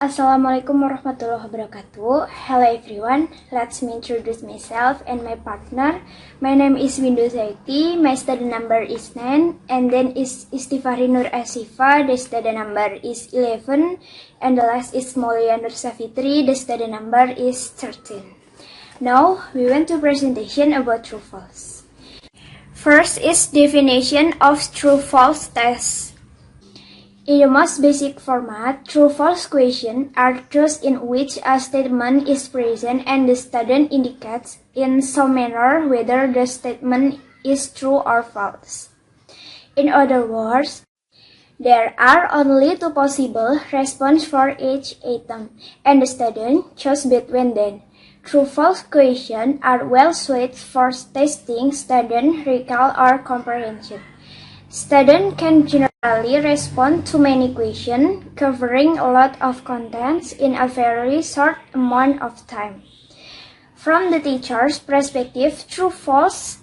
Assalamualaikum warahmatullahi wabarakatuh. Hello everyone, let me introduce myself and my partner. My name is Windu Zaiti, my study number is 9, and then is Istifari Nur Asifa, the study number is 11, and the last is Maulia Nur Safitri, the study number is 13. Now, we went to presentation about true-false. First is definition of true-false test. In the most basic format, true-false questions are those in which a statement is present and the student indicates in some manner whether the statement is true or false. In other words, there are only two possible responses for each item, and the student chooses between them. True-false questions are well suited for testing student recall or comprehension. Students can generally respond to many questions, covering a lot of contents in a very short amount of time. From the teacher's perspective, true-false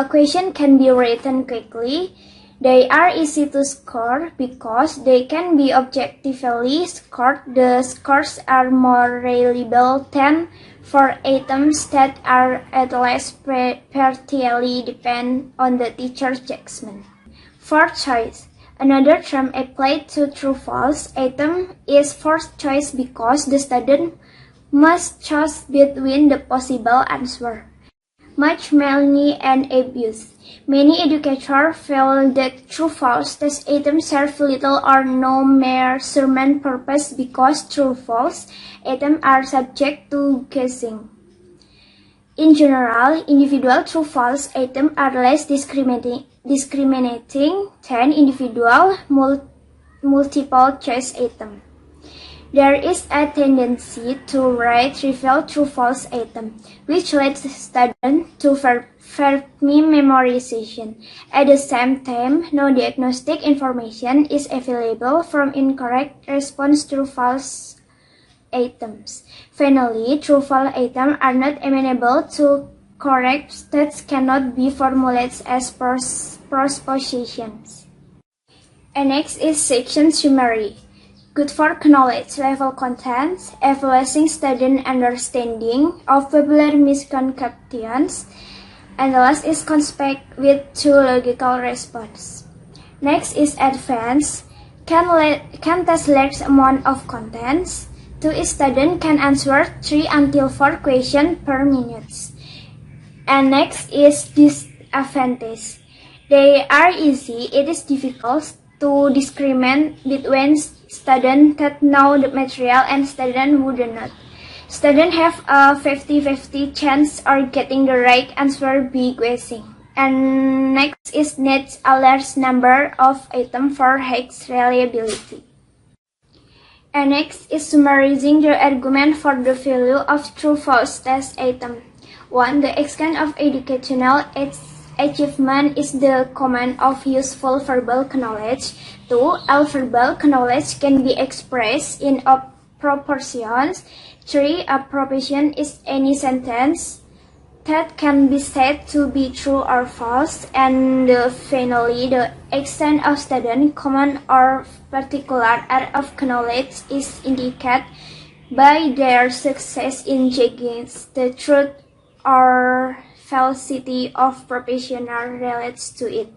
questions can be written quickly. They are easy to score because they can be objectively scored. The scores are more reliable than for items that are at least partially depend on the teacher's judgment. Fourth choice. Another term applied to true-false item is fourth choice because the student must choose between the possible answer. Much money and abuse. Many educators feel that true-false test items serve little or no measurement purpose because true-false items are subject to guessing. In general, individual true-false items are less discriminating than individual multiple-choice items. There is a tendency to write trivial true-false items, which leads students to Fermi memorization. At the same time, no diagnostic information is available from incorrect response to false items. Finally, true-false items are not amenable to correct states cannot be formulated as propositions. And next is section summary. Good for knowledge level contents, evaluating student understanding of popular misconceptions, and the last is conspect with two logical response. Next is advanced, can test large amount of contents. Two students can answer 3 until 4 questions per minute. And next is disadvantage. They are easy. It is difficult to discriminate between students that know the material and students who do not. Students have a 50-50 chance of getting the right answer by guessing. And next is needs a large number of items for high reliability. And next is summarizing the argument for the value of true-false test item. 1. The extent of educational achievement is the command of useful verbal knowledge. 2. All verbal knowledge can be expressed in proportions. 3. A proposition is any sentence that can be said to be true or false. And finally, the extent of student common or particular area of knowledge is indicated by their success in judging the truth or falsity of proposition relates to it.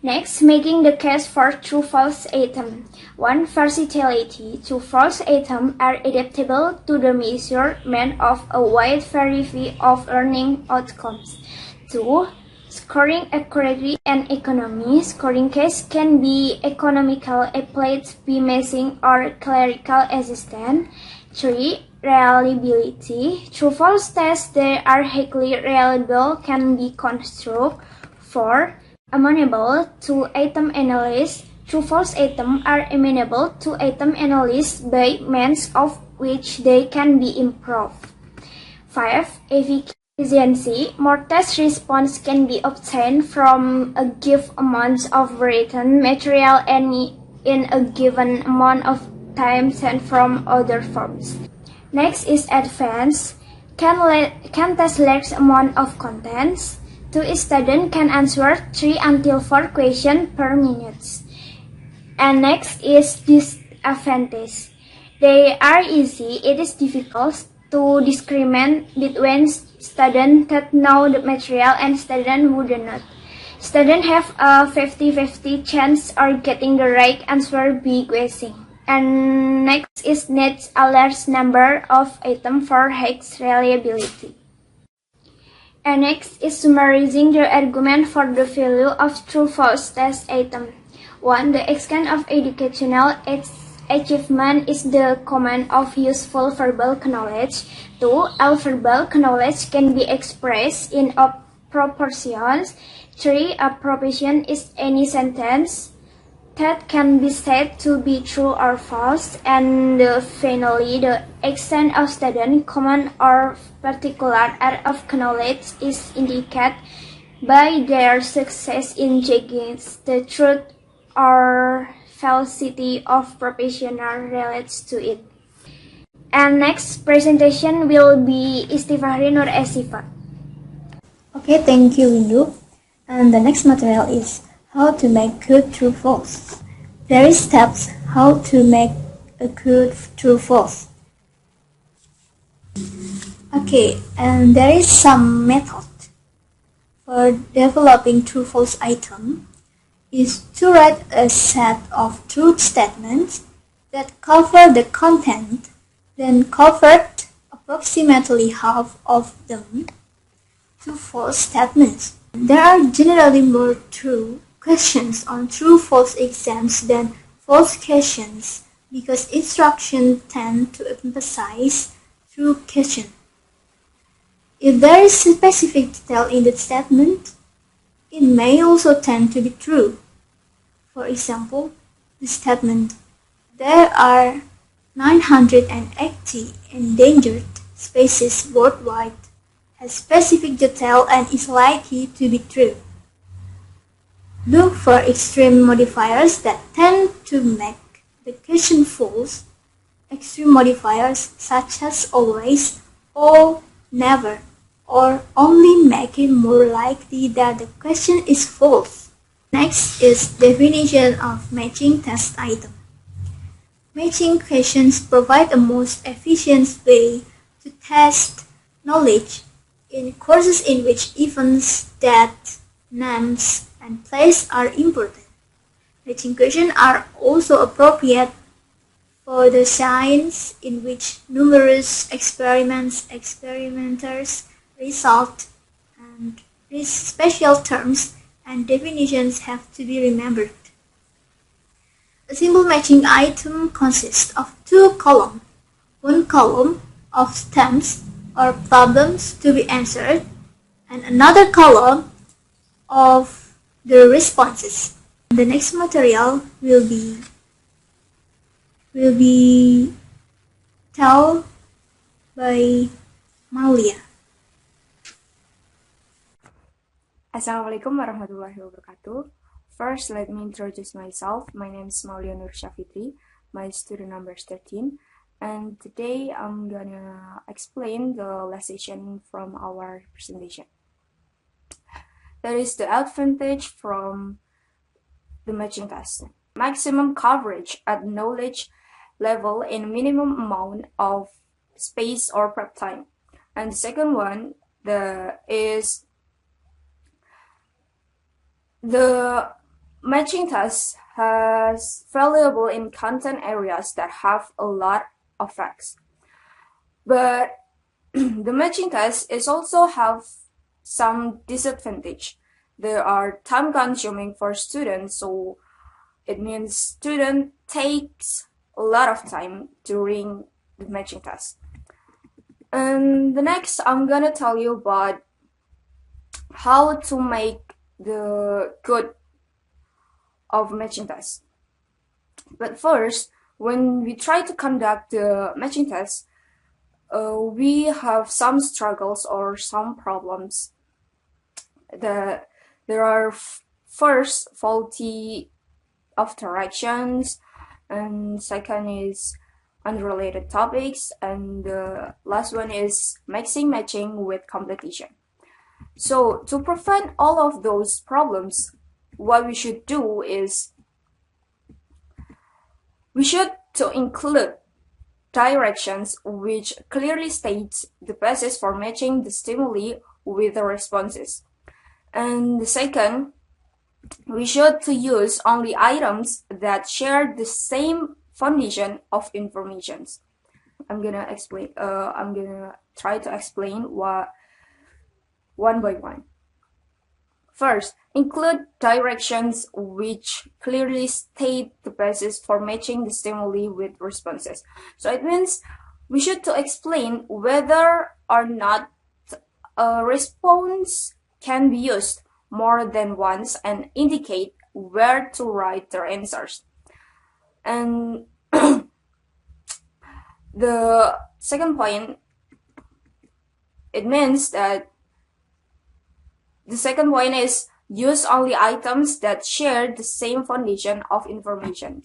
Next, making the case for true-false item. 1. Versatility. True-false items are adaptable to the measurement of a wide variety of learning outcomes. 2. Scoring accuracy and economy. Scoring case can be economical applied by missing or clerical assistant. 3. Reliability. True-false tests that are highly reliable can be constructed. 4. Amenable to item analysis. True-false items are amenable to item analysis by means of which they can be improved. 5. Efficiency. More test response can be obtained from a given amount of written material in a given amount of time than from other forms. Next is advanced. Can test large amount of contents. 2 students can answer 3 until 4 questions per minute. And next is disadvantage. They are easy. It is difficult to discriminate between students that know the material and students who do not. Students have a 50-50 chance of getting the right answer by guessing. And next is needs a large number of items for high reliability. And next is summarizing the argument for the value of true-false test item. 1. The extent of educational achievement is the command of useful verbal knowledge. 2. All verbal knowledge can be expressed in proportions. 3. A proposition is any sentence that can be said to be true or false. And finally, the extent of student common or particular area of knowledge is indicated by their success in judging the truth or falsity of proposition relates to it. And next presentation will be Istifahri Nur Esifa. Okay, thank you, Windu. And the next material is how to make good true false. There is steps how to make a good true false. Okay, and there is some method for developing true false item is to write a set of truth statements that cover the content, then convert approximately half of them to false statements. There are generally more true questions on true-false exams than false questions because instructions tend to emphasize true question. If there is specific detail in the statement, it may also tend to be true. For example, the statement, there are 980 endangered species worldwide, has specific detail and is likely to be true. Look for extreme modifiers that tend to make the question false. Extreme modifiers such as always, all, never, or only make it more likely that the question is false. Next is definition of matching test item. Matching questions provide a most efficient way to test knowledge in courses in which events, dates, names, and place are important. Matching questions are also appropriate for the science in which numerous experiments, experimenters, result, and special terms and definitions have to be remembered. A simple matching item consists of two columns. One column of stems or problems to be answered, and another column of the responses. The next material will be told by Maulia. Assalamualaikum warahmatullahi wabarakatuh. First, let me introduce myself. My name is Maulia Nur Syafitri. My student number is 13. And today I'm gonna explain the lesson from our presentation. That is the advantage from the matching test. Maximum coverage at knowledge level in minimum amount of space or prep time. And the second one is the matching test has valuable in content areas that have a lot of facts. But the matching test is also have some disadvantage. There are time consuming for students, so it means student takes a lot of time during the matching test. And the next, I'm gonna tell you about how to make the good of matching test. But first, when we try to conduct the matching test, we have some struggles or some problems. There are first faulty of directions, and second is unrelated topics, and the last one is mixing matching with competition. So to prevent all of those problems, what we should do is We should to include directions which clearly states the basis for matching the stimuli with the responses. And the second, we should to use only items that share the same foundation of informations. I'm gonna try to explain what one by one. First, include directions which clearly state the basis for matching the stimuli with responses. So it means we should to explain whether or not a response can be used more than once and indicate where to write their answers. And the second point, it means that the second point is use only items that share the same foundation of information.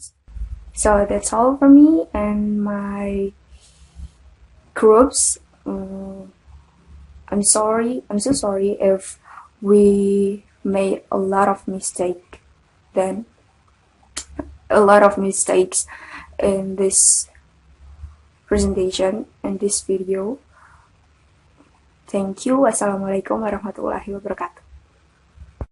So that's all for me and my groups. I'm so sorry if we made a lot of mistakes in this presentation and this video. Thank you. Wassalamualaikum warahmatullahi wabarakatuh.